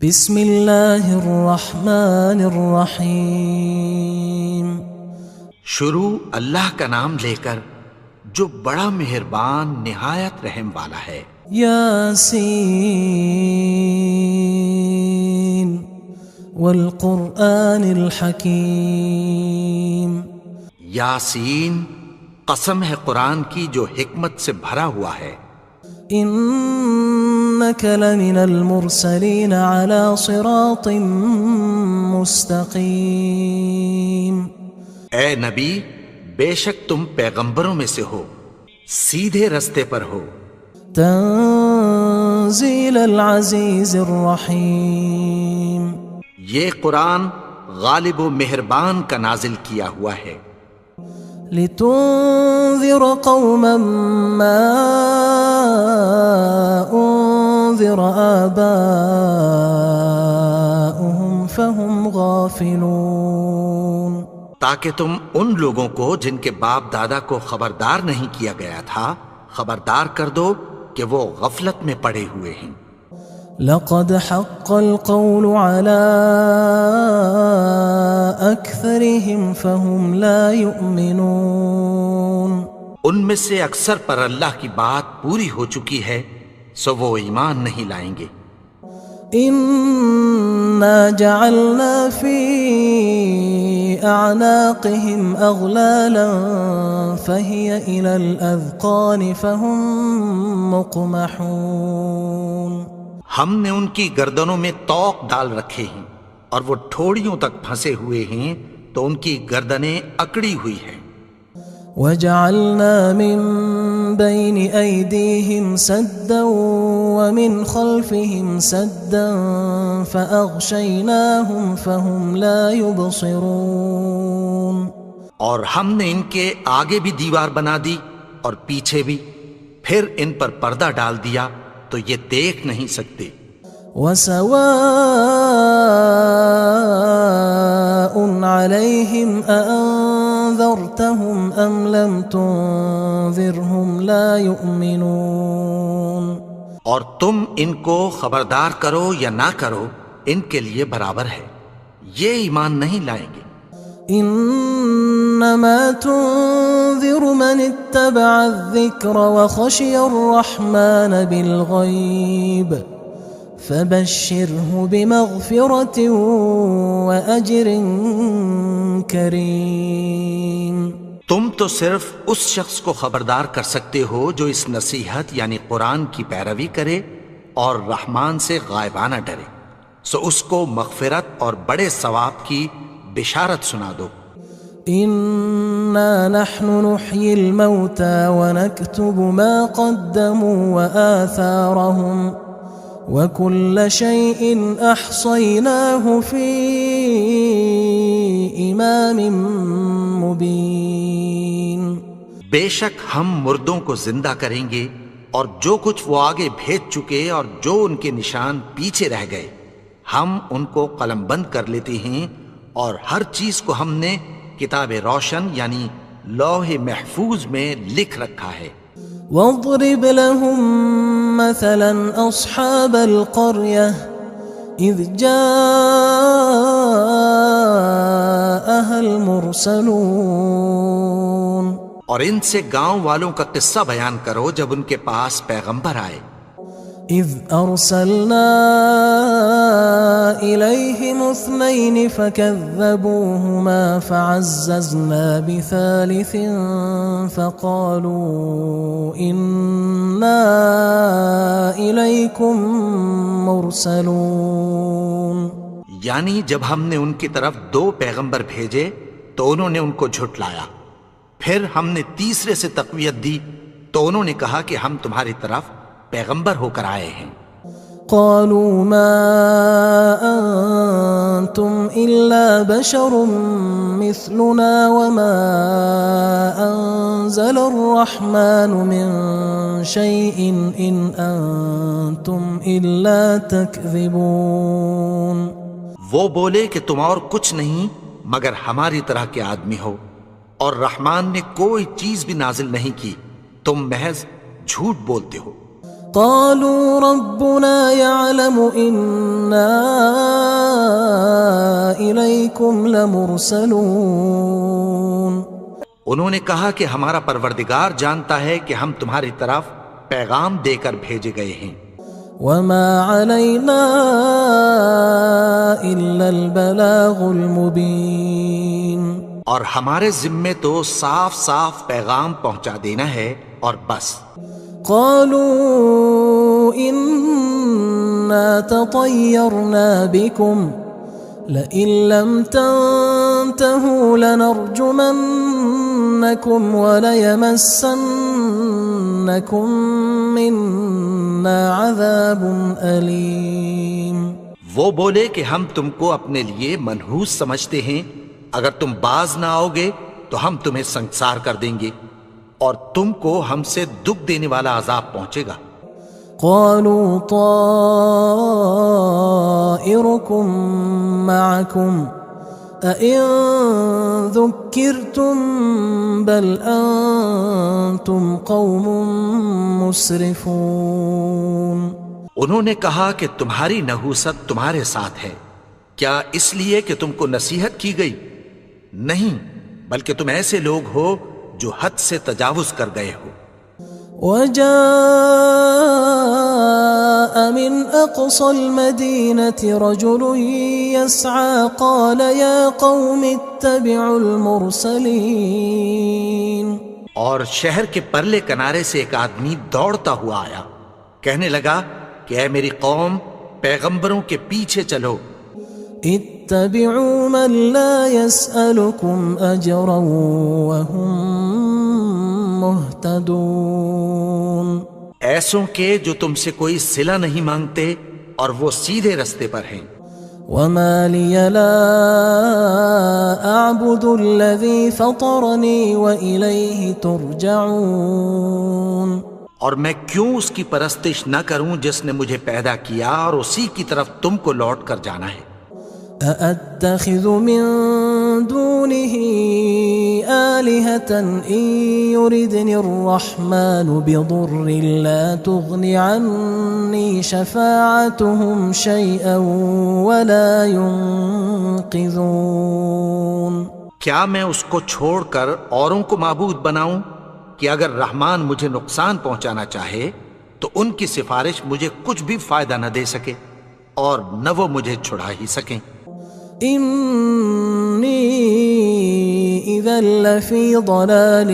بسم اللہ الرحمن الرحیم۔ شروع اللہ کا نام لے کر جو بڑا مہربان نہایت رحم والا ہے۔ یاسین والقرآن الحکیم۔ یاسین، قسم ہے قرآن کی جو حکمت سے بھرا ہوا ہے۔ انک لمن المرسلین علی صراط مستقیم۔ اے نبی، بے شک تم پیغمبروں میں سے ہو، سیدھے رستے پر ہو۔ تنزیل العزیز الرحیم۔ یہ قرآن غالب و مہربان کا نازل کیا ہوا ہے۔ لتنذر قوما ما انذر آباؤهم فهم غافلون۔ تاکہ تم ان لوگوں کو جن کے باپ دادا کو خبردار نہیں کیا گیا تھا خبردار کر دو کہ وہ غفلت میں پڑے ہوئے ہیں۔ لقد حق القول على أكثرهم فهم لا يؤمنون۔ ان میں سے اکثر پر اللہ کی بات پوری ہو چکی ہے سو وہ ایمان نہیں لائیں گے۔ إنا جعلنا في أعناقهم أغلالا فهي إلى الأذقان فهم مقمحون۔ ہم نے ان کی گردنوں میں طوق ڈال رکھے ہیں اور وہ ٹھوڑیوں تک پھنسے ہوئے ہیں تو ان کی گردنیں اکڑی ہوئی ہیں۔ وجعلنا من بين أيديهم سدا ومن خلفهم سدا فأغشيناهم فهم لا يبصرون۔ اور ہم نے ان کے آگے بھی دیوار بنا دی اور پیچھے بھی، پھر ان پر پردہ ڈال دیا تو یہ دیکھ نہیں سکتے۔ وسواء عليهم أأنذرتهم أم لم تنذرهم لا يؤمنون۔ اور تم ان کو خبردار کرو یا نہ کرو ان کے لیے برابر ہے، یہ ایمان نہیں لائیں گے۔ انما تنذر من اتبع الذکر وخشی الرحمن بالغیب فبشره بمغفرة وأجر کریم۔ تم تو صرف اس شخص کو خبردار کر سکتے ہو جو اس نصیحت یعنی قرآن کی پیروی کرے اور رحمان سے غائبانہ ڈرے، سو اس کو مغفرت اور بڑے ثواب کی بشارت سنا دو۔ انا نحن نحيي الموتى ونكتب ما قدموا وآثارهم وكل شيء احصيناه في امام مبين۔ بے شک ہم مردوں کو زندہ کریں گے اور جو کچھ وہ آگے بھیج چکے اور جو ان کے نشان پیچھے رہ گئے ہم ان کو قلم بند کر لیتے ہیں، اور ہر چیز کو ہم نے کتاب روشن یعنی لوح محفوظ میں لکھ رکھا ہے۔ واضرب لهم مثلا أصحاب القرية إذ جاءها المرسلون۔ اور ان سے گاؤں والوں کا قصہ بیان کرو جب ان کے پاس پیغمبر آئے۔ إذ أرسلنا إليهم اثنين فكذبوهما فعززنا بثالث فقالوا إنا إليكم مرسلون۔ یعنی جب ہم نے ان کی طرف 2 پیغمبر بھیجے تو انہوں نے ان کو جھٹلایا، پھر ہم نے تیسرے سے تقویت دی تو انہوں نے کہا کہ ہم تمہاری طرف پیغمبر ہو کر آئے ہیں۔ قالوا ما أنتم إلا بشر مثلنا وما أنزل الرحمن من شيء إن أنتم إلا تكذبون۔ وہ بولے کہ تم اور کچھ نہیں مگر ہماری طرح کے آدمی ہو، اور رحمان نے کوئی چیز بھی نازل نہیں کی، تم محض جھوٹ بولتے ہو۔ قالوا ربنا يعلم إنا إليكم لمرسلون. انہوں نے کہا کہ ہمارا پروردگار جانتا ہے کہ ہم تمہاری طرف پیغام دے کر بھیجے گئے ہیں. وما علينا إلا البلاغ المبين. اور ہمارے ذمے تو صاف صاف پیغام پہنچا دینا ہے اور بس. قالوا إنا تطيرنا بكم لئن لم تنتهوا لنرجمنكم وليمسنكم منا عذاب أليم. وہ بولے کہ ہم تم کو اپنے لیے منحوس سمجھتے ہیں، اگر تم باز نہ آؤ گے تو ہم تمہیں سنگسار کر دیں گے اور تم کو ہم سے دکھ دینے والا عذاب پہنچے گا. قالوا طائركم معكم أئن ذكرتم بل أنتم قوم مسرفون. انہوں نے کہا کہ تمہاری نحوست تمہارے ساتھ ہے، کیا اس لیے کہ تم کو نصیحت کی گئی؟ نہیں، بلکہ تم ایسے لوگ ہو جو حد سے تجاوز کر گئے ہو. وجاء من أقصى المدينة رجل يسعى قال يا قوم اتبعوا المرسلين. اور شہر کے پرلے کنارے سے ایک آدمی دوڑتا ہوا آیا، کہنے لگا کہ اے میری قوم، پیغمبروں کے پیچھے چلو. اتبعوا من لا يسألكم أجرا وهم مهتدون. ایسوں کے جو تم سے کوئی صلہ نہیں مانگتے اور وہ سیدھے رستے پر ہیں. وما لي لا أعبد الذي فطرني وإليه ترجعون. اور میں کیوں اس کی پرستش نہ کروں جس نے مجھے پیدا کیا اور اسی کی طرف تم کو لوٹ کر جانا ہے. أأتخذ من دونه آلهة إن يردني الرحمن بضر لا تغن عني شفاعتهم شيئا ولا ينقذون. کیا میں اس کو چھوڑ کر اوروں کو معبود بناؤں کہ اگر رحمان مجھے نقصان پہنچانا چاہے تو ان کی سفارش مجھے کچھ بھی فائدہ نہ دے سکے اور نہ وہ مجھے چھڑا ہی سکیں. إني إذا لفي ضلال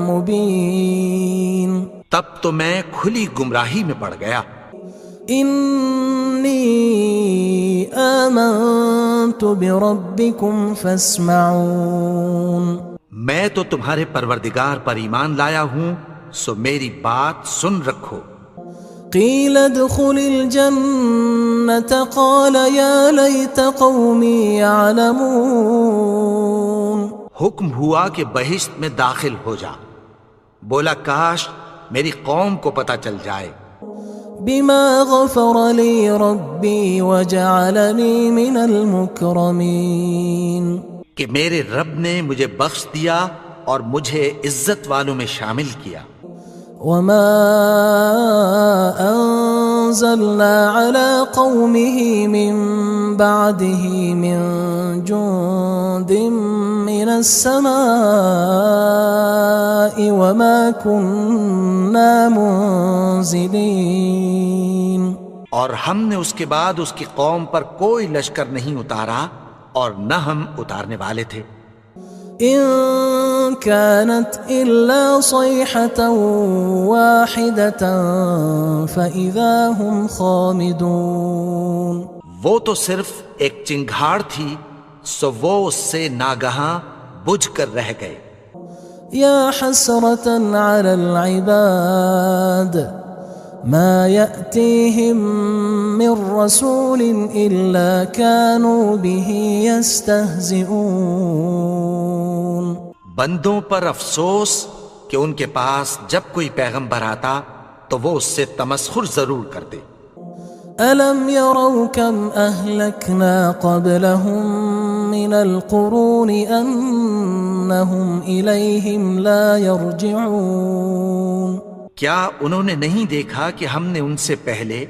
مبين. تب تو میں کھلی گمراہی میں پڑ گیا. إني آمنت بربكم فاسمعون. میں تو تمہارے پروردگار پر ایمان لایا ہوں، سو میری بات سن رکھو. قيل ادخل الجنة قال يا ليت قومي يعلمون. حکم ہوا کہ بہشت میں داخل ہو جا. بولا کاش میری قوم کو پتہ چل جائے. بما غفر لي ربي وجعلني من المكرمين. کہ میرے رب نے مجھے بخش دیا اور مجھے عزت والوں میں شامل کیا. وما أنزلنا على قومه من بعده من جند من السماء وما كنا منزلين. اور ہم نے اس کے بعد اس کی قوم پر کوئی لشکر نہیں اتارا اور نہ ہم اتارنے والے تھے. إن كانت إلا صيحة واحدة فإذا هم خامدون. وہ تو صرف ایک چنگھاڑ تھی، سو وہ اس سے ناگہاں بجھ کر رہ گئے. يا حسرة على العباد ما يأتيهم من رسول إلا كانوا به يستهزئون. بندوں پر افسوس کہ ان کے پاس جب کوئی پیغمبر آتا تو وہ اس سے تمسخر ضرور کرتے. ألم يروا كم أهلكنا قبلهم من القرون أنهم إليهم لا يرجعون. کیا انہوں نے نہیں دیکھا کہ ہم نے ان سے پہلے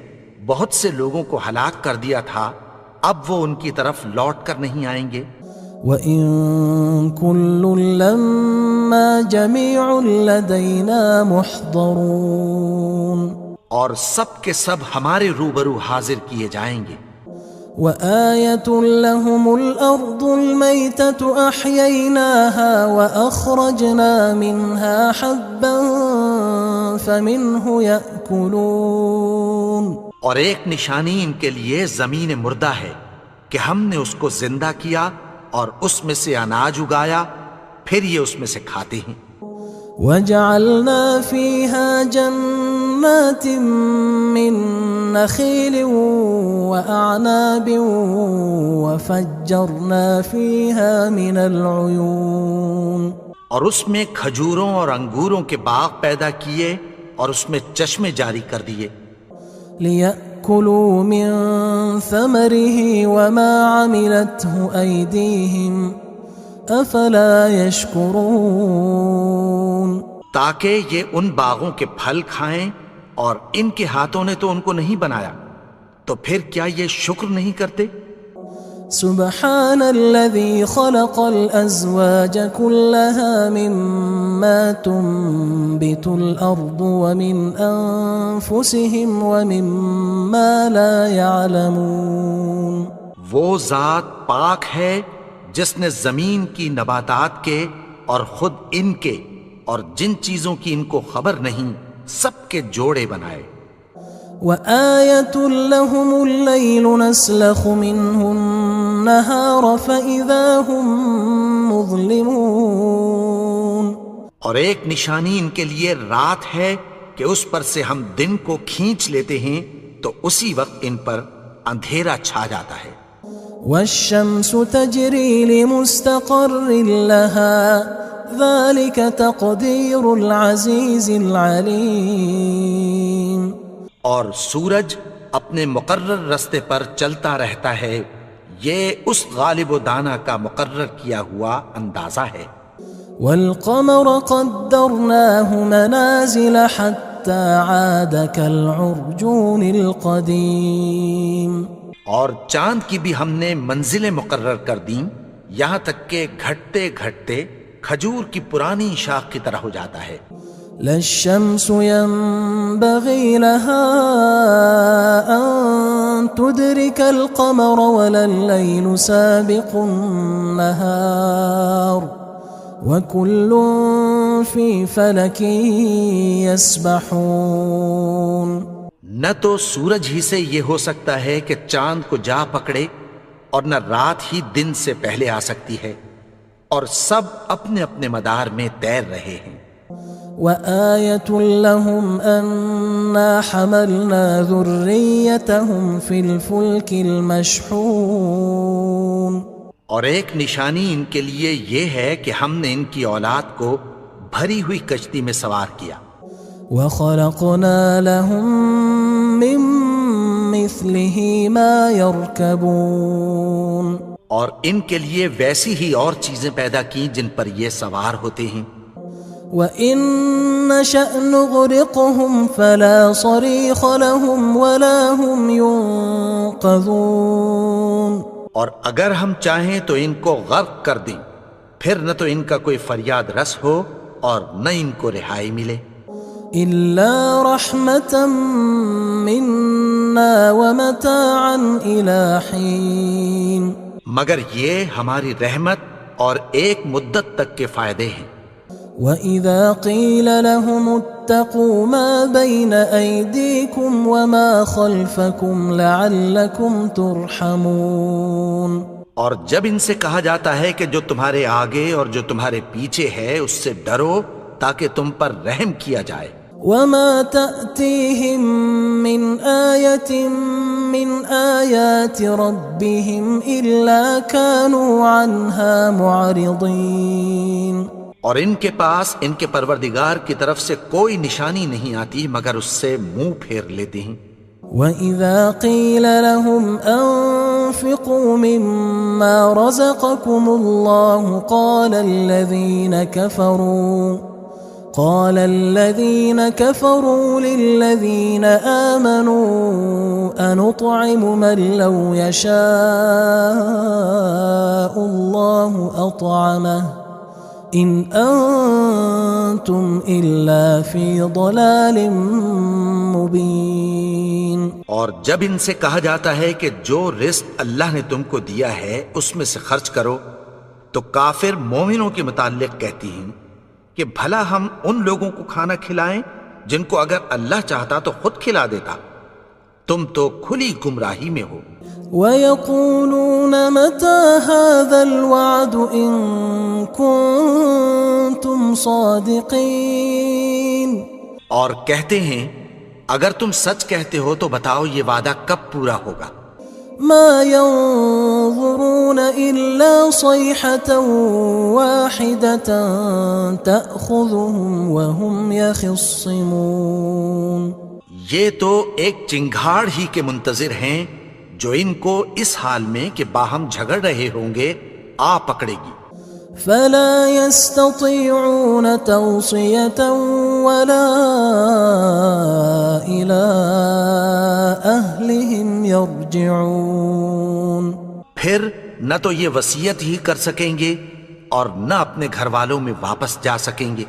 بہت سے لوگوں کو ہلاک کر دیا تھا، اب وہ ان کی طرف لوٹ کر نہیں آئیں گے؟ وَإِن كُلٌّ لَمَّا جَمِيعٌ لَدَيْنَا مُحْضَرُونَ، اور سب کے سب ہمارے روبرو حاضر کیے جائیں گے۔ وَآيَةٌ لَهُمُ الْأَرْضُ الْمَيْتَةُ أَحْيَيْنَاهَا وَأَخْرَجْنَا مِنْهَا حَبًّا فَمِنْهُ يَأْكُلُونَ، اور ایک نشانی ان کے لیے زمین مردہ ہے کہ ہم نے اس کو زندہ کیا اور اس میں سے اناج اگایا، پھر یہ اس میں سے کھاتے ہیں۔ وَجَعَلْنَا فِيهَا جَنَّاتٍ مِّن نَخِيلٍ وَأَعْنَابٍ وَفَجَّرْنَا فِيهَا مِنَ الْعُيُونِ، اور اس میں کھجوروں اور انگوروں کے باغ پیدا کیے اور اس میں چشمے جاری کر دیے، لِيَأْكُلُوا مِن ثَمَرِهِ وَمَا عَمِلَتْهُ أَيْدِيهِمْ أَفَلَا يَشْكُرُونَ، تاکہ یہ ان باغوں کے پھل کھائیں، اور ان کے ہاتھوں نے تو ان کو نہیں بنایا، تو پھر کیا یہ شکر نہیں کرتے؟ سبحان الذي خلق الأزواج كلها مما تنبت الأرض ومن أنفسهم ومما لا يعلمون، وہ ذات پاک ہے جس نے زمین کی نباتات کے اور خود ان کے اور جن چیزوں کی ان کو خبر نہیں سب کے جوڑے بنائے۔ وآية لهم الليل نسلخ منه النهار فإذا هم مظلمون، اور ایک نشانی ان کے لیے رات ہے کہ اس پر سے ہم دن کو کھینچ لیتے ہیں تو اسی وقت ان پر اندھیرا چھا جاتا ہے۔ والشمس تجري لمستقر لها ذلك تقدير العزيز العليم، اور سورج اپنے مقرر رستے پر چلتا رہتا ہے، یہ اس غالب و دانا کا مقرر کیا ہوا اندازہ ہے۔ والقمر قدرناه منازل حتى عاد كالعرجون القديم، اور چاند کی بھی ہم نے منزلیں مقرر کر دیں، یہاں تک کہ گھٹتے گھٹتے کھجور کی پرانی شاخ کی طرح ہو جاتا ہے۔ لا الشمس ينبغي لها أن تدرك القمر ولا الليل سابق النهار وكل في فلك يسبحون، نہ تو سورج ہی سے یہ ہو سکتا ہے کہ چاند کو جا پکڑے، اور نہ رات ہی دن سے پہلے آ سکتی ہے، اور سب اپنے اپنے مدار میں تیر رہے ہیں۔ وآية لهم أنا حملنا ذريتهم في الفلك المشحون، اور ایک نشانی ان کے لیے یہ ہے کہ ہم نے ان کی اولاد کو بھری ہوئی کشتی میں سوار کیا۔ وخلقنا لهم من مثله ما يركبون، اور ان کے لیے ویسی ہی اور چیزیں پیدا کی جن پر یہ سوار ہوتے ہیں۔ وَإِن نَّشَأْ نُغْرِقْهُمْ فَلَا صَرِيخَ لَهُمْ وَلَا هُمْ يُنقَذُونَ، اور اگر ہم چاہیں تو ان کو غرق کر دیں، پھر نہ تو ان کا کوئی فریاد رس ہو اور نہ ان کو رہائی ملے۔ إِلَّا رَحْمَةً مِنَّا وَمَتَاعًا إِلَى حِينٍ، مگر یہ ہماری رحمت اور ایک مدت تک کے فائدے ہیں۔ وَإِذَا قِيلَ لَهُمُ اتَّقُوا مَا بَيْنَ أَيْدِيكُمْ وَمَا خَلْفَكُمْ لَعَلَّكُمْ تُرْحَمُونَ، اور جب ان سے کہا جاتا ہے کہ جو تمہارے آگے اور جو تمہارے پیچھے ہے اس سے ڈرو تاکہ تم پر رحم کیا جائے۔ وَمَا تَأْتِيهِم مِّنْ آيَةٍ مِّنْ آيَاتِ رَبِّهِمْ إِلَّا كَانُوا عَنْهَا مُعْرِضِينَ، اور ان کے پاس ان کے پروردگار کی طرف سے کوئی نشانی نہیں آتی مگر اس سے منہ پھیر لیتے ہیں۔ وَإِذَا قِيلَ لَهُمْ أَنفِقُوا مِمَّا رَزَقَكُمُ اللَّهُ قال الذين كفروا للذين آمنوا أنطعم من لو يشاء الله أطعمه إن أنتم إلا في ضلال مبين. اور جب ان سے کہا جاتا ہے کہ جو رزق اللہ نے تم کو دیا ہے اس میں سے خرچ کرو، تو کافر مومنوں کے متعلق کہتی ہیں کہ بھلا ہم ان لوگوں کو کھانا کھلائیں جن کو اگر اللہ چاہتا تو خود کھلا دیتا. تم تو کھلی گمراہی میں ہو. وَيَقُولُونَ مَتَى هَذَا الْوَعْدُ إِن كُنتُمْ صَادِقِينَ. اور کہتے ہیں اگر تم سچ کہتے ہو تو بتاؤ یہ وعدہ کب پورا ہوگا. مَا يَنظُرُونَ إِلَّا صَيْحَةً وَاحِدَةً تَأْخُذُهُمْ وَهُمْ يَخِصِّمُونَ. یہ تو ایک چنگھاڑ ہی کے منتظر ہیں جو ان کو اس حال میں کہ باہم جھگڑ رہے ہوں گے آ پکڑے گی. فلا يستطيعون توصية ولا إلى أهلهم يرجعون. پھر نہ تو یہ وصیت ہی کر سکیں گے اور نہ اپنے گھر والوں میں واپس جا سکیں گے.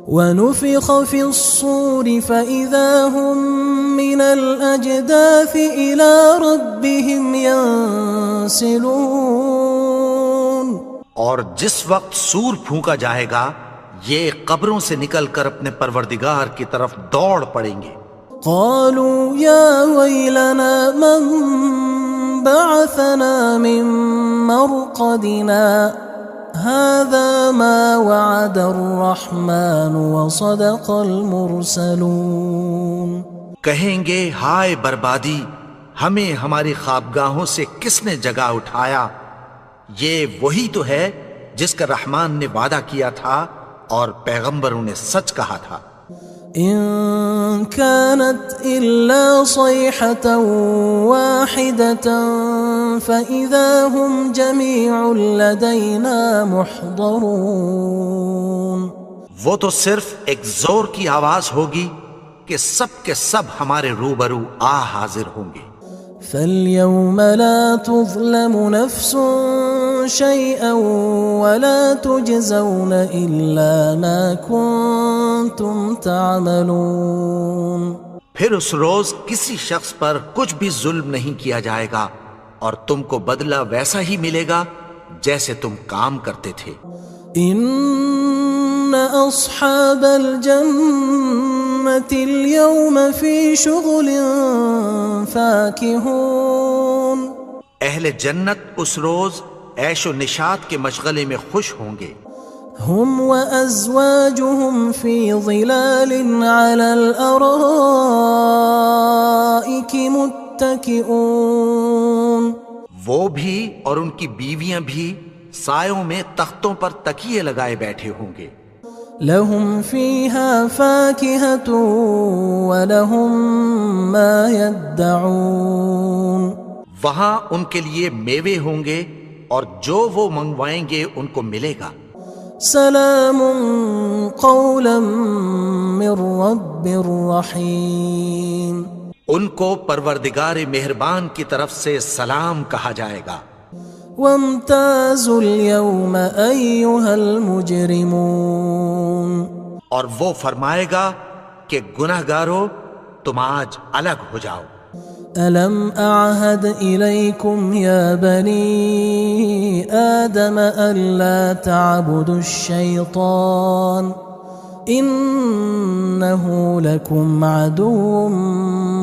ونفخ في الصور فإذا هم من الأجداث إلى ربهم ينسلون. اور جس وقت سور پھونکا جائے گا یہ قبروں سے نکل کر اپنے پروردگار کی طرف دوڑ پڑیں گے. قالوا يا ويلنا من بعثنا من مرقدنا هذا ما وعد الرحمن وصدق المرسلون. کہیں گے ہائے بربادی، ہمیں ہماری خوابگاہوں سے کس نے جگا اٹھایا. یہ وہی تو ہے جس کا رحمان نے وعدہ کیا تھا اور پیغمبروں نے سچ کہا تھا. إن كانت إلا صيحة واحدة فإذا هم جميع لدينا محضرون. وہ تو صرف ایک زور کی آواز ہوگی کہ سب کے سب ہمارے روبرو آ حاضر ہوں گے. فاليوم لا تظلم نفس شيئا ولا تجزون إلا ما كنتم تعملون. پھر اس روز کسی شخص پر کچھ بھی ظلم نہیں کیا جائے گا اور تم کو بدلہ ویسا ہی ملے گا جیسے تم کام کرتے تھے. إن أصحاب الجنة اليوم في شغل فاكهون. اہل جنت اس روز عیش و نشاط کے مشغلے میں خوش ہوں گے. هم وأزواجهم في ظلال على الأرائك متكئون. وہ بھی اور ان کی بیویاں بھی سایوں میں تختوں پر تکیے لگائے بیٹھے ہوں گے. لهم فيها فاكهة ولهم ما يدعون. وہاں ان کے لیے میوے ہوں گے اور جو وہ منگوائیں گے ان کو ملے گا. سلام قولا من رب رحیم. ان کو پروردگار مہربان کی طرف سے سلام کہا جائے گا. وامتازوا اليوم أيها المجرمون. اور وہ فرمائے گا کہ گناہگارو تم آج الگ ہو جاؤ. ألم أعهد إليكم يا بني آدم ألا تعبدوا الشيطان إنه لكم عدو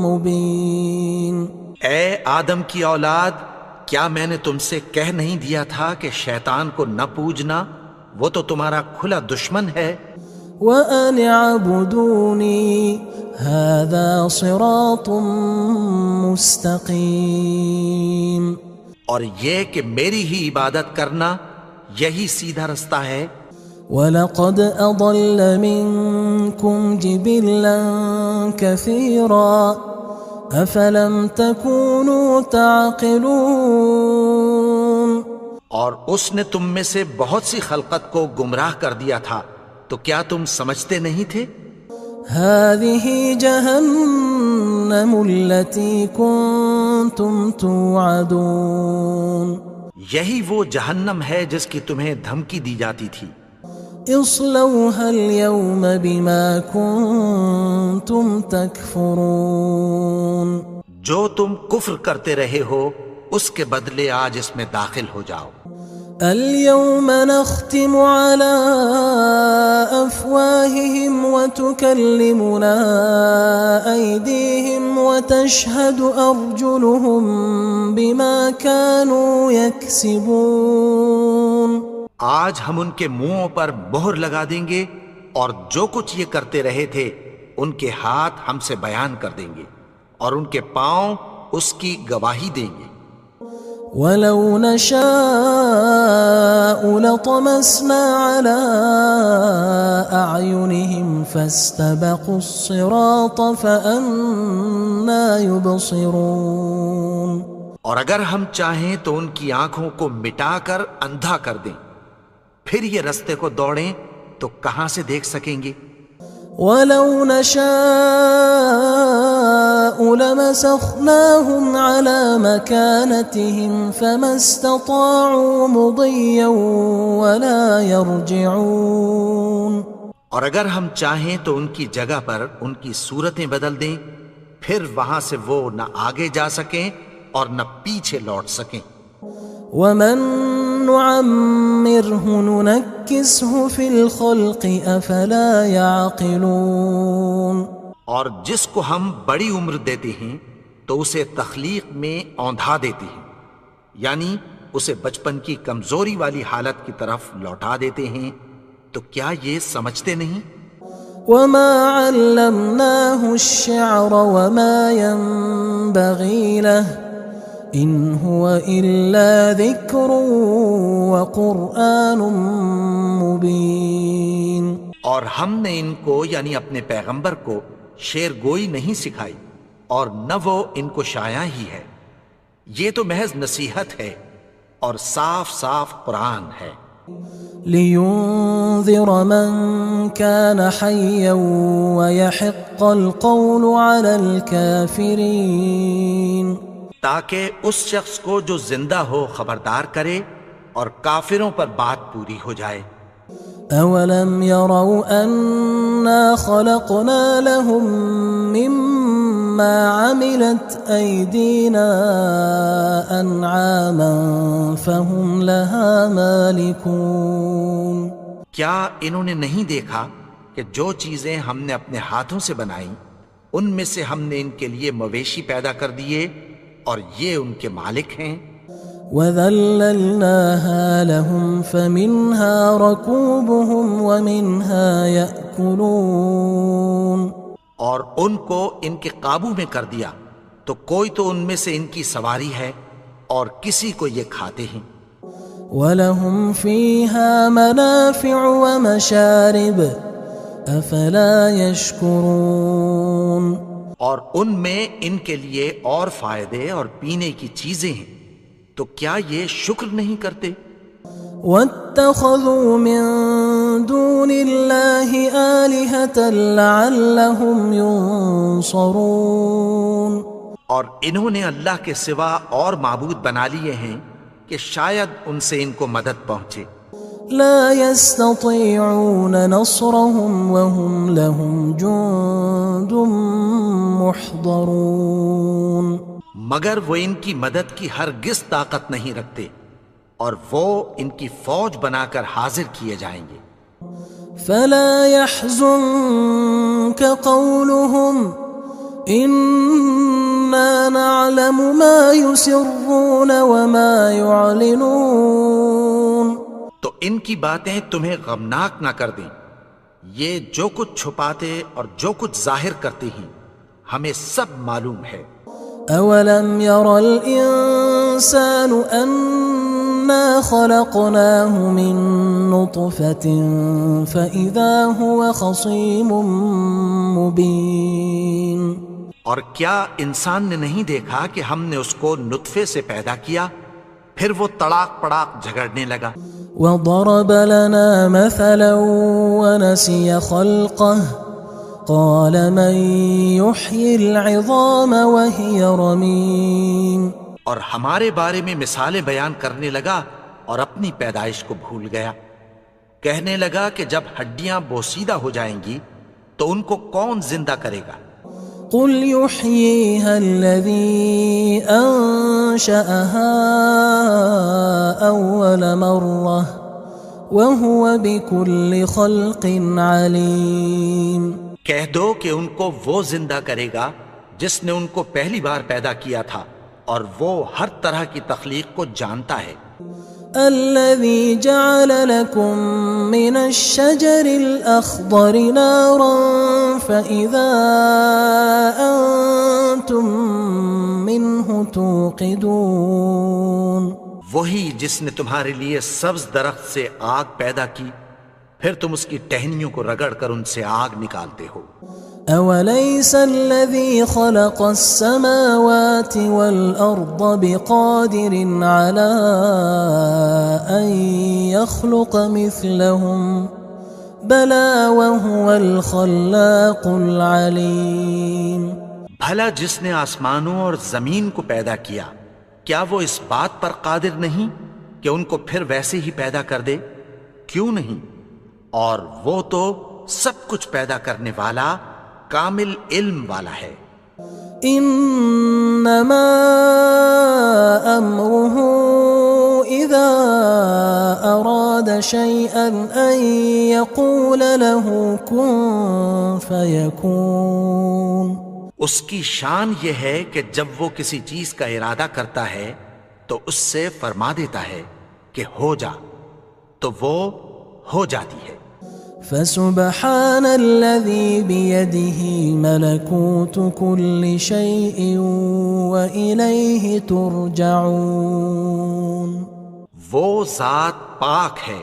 مبين. اے آدم کی اولاد، کیا میں نے تم سے کہہ نہیں دیا تھا کہ شیطان کو نہ پوجنا، وہ تو تمہارا کھلا دشمن ہے. وَأَنِ اعْبُدُونِي هَذَا صِرَاطٌ مُسْتَقِيمٌ. اور یہ کہ میری ہی عبادت کرنا یہی سیدھا رستہ ہے. وَلَقَدْ أَضَلَّ مِنْكُمْ جِبِلًّا كَثِيرًا أَفَلَمْ تَكُونُوا تَعْقِلُونَ. اور اس نے تم میں سے بہت سی خلقت کو گمراہ کر دیا تھا، تو کیا تم سمجھتے نہیں تھے؟ هذه جهنم التي كنتم توعدون یہی وہ جہنم ہے جس کی تمہیں دھمکی دی جاتی تھی۔ اصلوها اليوم بما كنتم تكفرون جو تم کفر کرتے رہے ہو اس کے بدلے آج اس میں داخل ہو جاؤ۔ اليوم نختم على أفواههم وتكلمنا أيديهم وتشهد أرجلهم بما كانوا يكسبون آج ہم ان کے منہوں پر مہر لگا دیں گے اور جو کچھ یہ کرتے رہے تھے ان کے ہاتھ ہم سے بیان کر دیں گے اور ان کے پاؤں اس کی گواہی دیں گے۔ وَلَوْ نَشَاءُ لَطَمَسْنَا عَلَىٰ أَعْيُنِهِمْ فَاسْتَبَقُوا الصِّرَاطَ فَأَنَّىٰ يُبْصِرُونَ اور اگر ہم چاہیں تو ان کی آنکھوں کو مٹا کر اندھا کر دیں، پھر یہ رستے کو دوڑیں تو کہاں سے دیکھ سکیں گے؟ وَلَوْ نَشَاءُ لَمَسَخْنَاهُمْ عَلَىٰ مَكَانَتِهِمْ فَمَا اسْتَطَاعُوا مُضِيًّا وَلَا يَرْجِعُونَ اور اگر ہم چاہیں تو ان کی جگہ پر ان کی صورتیں بدل دیں، پھر وہاں سے وہ نہ آگے جا سکیں اور نہ پیچھے لوٹ سکیں۔ وَمَن نُعَمِّرْهُ نُنَكِّسْهُ فِي الْخَلْقِ أَفَلَا يَعْقِلُونَ اور جس کو ہم بڑی عمر دیتے ہیں تو اسے تخلیق میں اوندھا دیتے ہیں، یعنی اسے بچپن کی کمزوری والی حالت کی طرف لوٹا دیتے ہیں، تو کیا یہ سمجھتے نہیں؟ وَمَا عَلَّمْنَاهُ الشِّعْرَ وَمَا يَنبَغِي لَهُ إِنْ هُوَ إِلَّا ذِكْرٌ وَقُرْآنٌ مُبِينٌ اور ہم نے ان کو یعنی اپنے پیغمبر کو شعر گوئی نہیں سکھائی اور نہ وہ ان کو شایع ہی ہے، یہ تو محض نصیحت ہے اور صاف صاف قرآن ہے۔ لِيُنذِرَ مَن كَانَ حَيًّا وَيَحِقَّ الْقَوْلُ عَلَى الْكَافِرِينَ تاکہ اس شخص کو جو زندہ ہو خبردار کرے اور کافروں پر بات پوری ہو جائے۔ أَوَلَمْ يَرَوْا أَنَّا خَلَقْنَا لَهُم مِّمَّا عَمِلَتْ أَيْدِينَا أَنْعَامًا فَهُمْ لَهَا مَالِكُونَ کیا انہوں نے نہیں دیکھا کہ جو چیزیں ہم نے اپنے ہاتھوں سے بنائیں ان میں سے ہم نے ان کے لیے مویشی پیدا کر دیے اور یہ ان کے مالک ہیں۔ وَذَلَّلْنَاهَا لَهُمْ فَمِنْهَا رَكُوبُهُمْ وَمِنْهَا يَأْكُلُونَ اور ان کو ان کے قابو میں کر دیا تو کوئی تو ان میں سے ان کی سواری ہے اور کسی کو یہ کھاتے ہیں۔ وَلَهُمْ فِيهَا مَنَافِعُ وَمَشَارِبُ أَفَلَا يَشْكُرُونَ اور ان میں ان کے لیے اور فائدے اور پینے کی چیزیں ہیں، تو کیا یہ شکر نہیں کرتے؟ وَاتَّخَذُوا مِن دُونِ اللَّهِ آلِهَةً لَعَلَّهُمْ يُنصَرُونَ اور انہوں نے اللہ کے سوا اور معبود بنا لیے ہیں کہ شاید ان سے ان کو مدد پہنچے۔ لا يستطيعون نصرهم وهم لهم جند محضرون مگر وہ ان کی مدد کی ہرگز طاقت نہیں رکھتے اور وہ ان کی فوج بنا کر حاضر کیے جائیں گے۔ فلا يحزنك قولهم إنا نعلم ما يسرون وما يعلنون تو ان کی باتیں تمہیں غمناک نہ کر دیں، یہ جو کچھ چھپاتے اور جو کچھ ظاہر کرتے ہیں ہمیں سب معلوم ہے۔ أَوَلَمْ يَرَ الْإِنسَانُ أَنَّا خَلَقْنَاهُ مِن نُّطْفَةٍ فَإِذَا هُوَ خَصِيمٌ مُّبِينٌ اور کیا انسان نے نہیں دیکھا کہ ہم نے اس کو نطفے سے پیدا کیا، پھر وہ تڑاک پڑاک جھگڑنے لگا۔ وضرب لنا مثلا ونسي خلقه قال من يحيي العظام وهي رميم اور ہمارے بارے میں مثالیں بیان کرنے لگا اور اپنی پیدائش کو بھول گیا. کہنے لگا کہ جب ہڈیاں بوسیدہ ہو جائیں گی تو ان کو کون زندہ کرے گا؟ قل يحييها الذي أنشأها أول مرة وهو بكل خلق عليم. کہہ دو کہ ان کو وہ زندہ کرے گا جس نے ان کو پہلی بار پیدا کیا تھا اور وہ ہر طرح کی تخلیق کو جانتا ہے. الذي جعل لكم من الشجر الأخضر نارا فإذا أنتم منه توقدون. وہی جس نے تمہارے لیے سبز درخت سے آگ پیدا کی پھر تم اس کی ٹہنیوں کو رگڑ کر ان سے آگ نکالتے ہو. أوليس الذي خلق السماوات والأرض بقادر على أن يخلق مثلهم بلى وهو الخلاق العليم. بھلا جس نے آسمانوں اور زمین کو پیدا کیا کیا وہ اس بات پر قادر نہیں کہ ان کو پھر ویسے ہی پیدا کر دے؟ کیوں نہیں؟ اور وہ تو سب کچھ پیدا کرنے والا کامل علم والا ہے. انما امره اذا اراد شيئا ان يقول له كن فيكون. اس کی شان یہ ہے کہ جب وہ کسی چیز کا ارادہ کرتا ہے تو اس سے فرما دیتا ہے کہ ہو جا تو وہ ہو جاتی ہے. فسبحان الذي بيده ملكوت كل شيء وإليه ترجعون. وہ ذات پاک ہے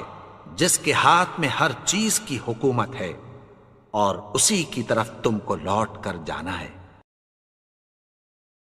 جس کے ہاتھ میں ہر چیز کی حکومت ہے اور اسی کی طرف تم کو لوٹ کر جانا ہے.